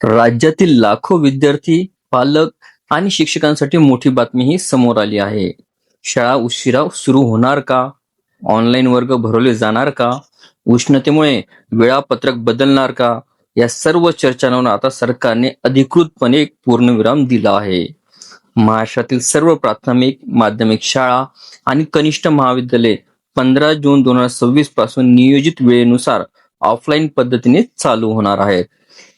राज्यातील लाखो विद्यार्थी, पालक आणि शिक्षकांसाठी मोठी बातमी ही समोर आली आहे. शाळा उशिरा सुरू होणार का? ऑनलाईन वर्ग भरवले जाणार का? उष्णतेमुळे वेळापत्रक बदलणार का? या सर्व चर्चांवर आता सरकारने अधिकृतपणे एक पूर्णविराम दिला आहे. महाराष्ट्रातील सर्व प्राथमिक, माध्यमिक शाळा आणि कनिष्ठ महाविद्यालये 15 जून 2026 पासून नियोजित वेळेनुसार ऑफलाईन पद्धतीने चालू होणार आहेत.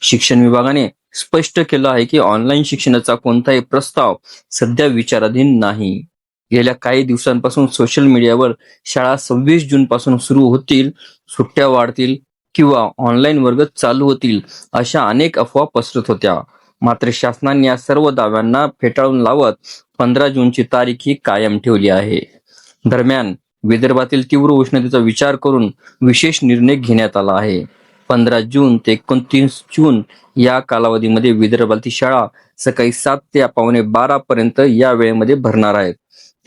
शिक्षण विभागाने स्पष्ट केलं आहे की ऑनलाईन शिक्षणाचा कोणताही प्रस्ताव सध्या विचाराधीन नाही. गेल्या काही दिवसांपासून सोशल मीडियावर शाळा 26 जून पासून सुरू होतील, सुट्ट्या वाढतील किंवा ऑनलाईन वर्ग चालू होतील अशा अनेक अफवा पसरत होत्या. मात्र शासनाने या सर्व दाव्यांना फेटाळून लावत 15 जूनची तारीख ही कायम ठेवली आहे. दरम्यान विदर्भातील तीव्र उष्णतेचा विचार करून विशेष निर्णय घेण्यात आला आहे. 15 जून ते 29 जून या कालावधीमध्ये विदर्भातील शाळा सकाळी 7 ते पावणे 12 पर्यंत या वेळेमध्ये भरणार आहेत.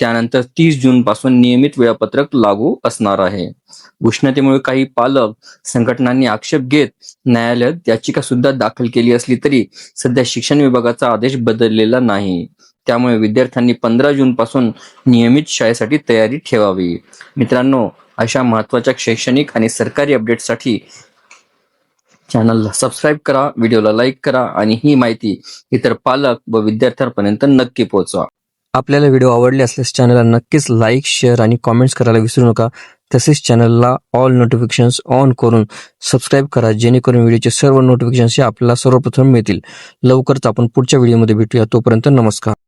त्यानंतर 30 जून पासून नियमित वेळापत्रक लागू असणार आहे. उष्णतेमुळे काही पालक संघटनांनी आक्षेप घेत न्यायालयात याचिका सुद्धा दाखल केली असली तरी सध्या शिक्षण विभागाचा आदेश बदललेला नाही. त्यामुळे विद्यार्थ्यांनी 15 जून पासून नियमित शाळेसाठी तयारी ठेवावी. मित्रांनो, अशा महत्त्वाच्या शैक्षणिक आणि सरकारी अपडेट्ससाठी चॅनलला सबस्क्राईब करा, व्हिडिओला लाईक करा आणि ही माहिती इतर पालक व विद्यार्थ्यांपर्यंत नक्की पोहोचवा. आपल्याला व्हिडिओ आवडले असल्यास चॅनलला नक्कीच लाईक, शेअर आणि कॉमेंट्स करायला विसरू नका. तसेच चॅनलला ऑल नोटिफिकेशन्स ऑन करून सबस्क्राईब करा, जेणेकरून व्हिडिओचे सर्व नोटिफिकेशन्स आपल्याला सर्वप्रथम मिळतील. लवकरच आपण पुढच्या व्हिडिओमध्ये भेटूया. तोपर्यंत नमस्कार.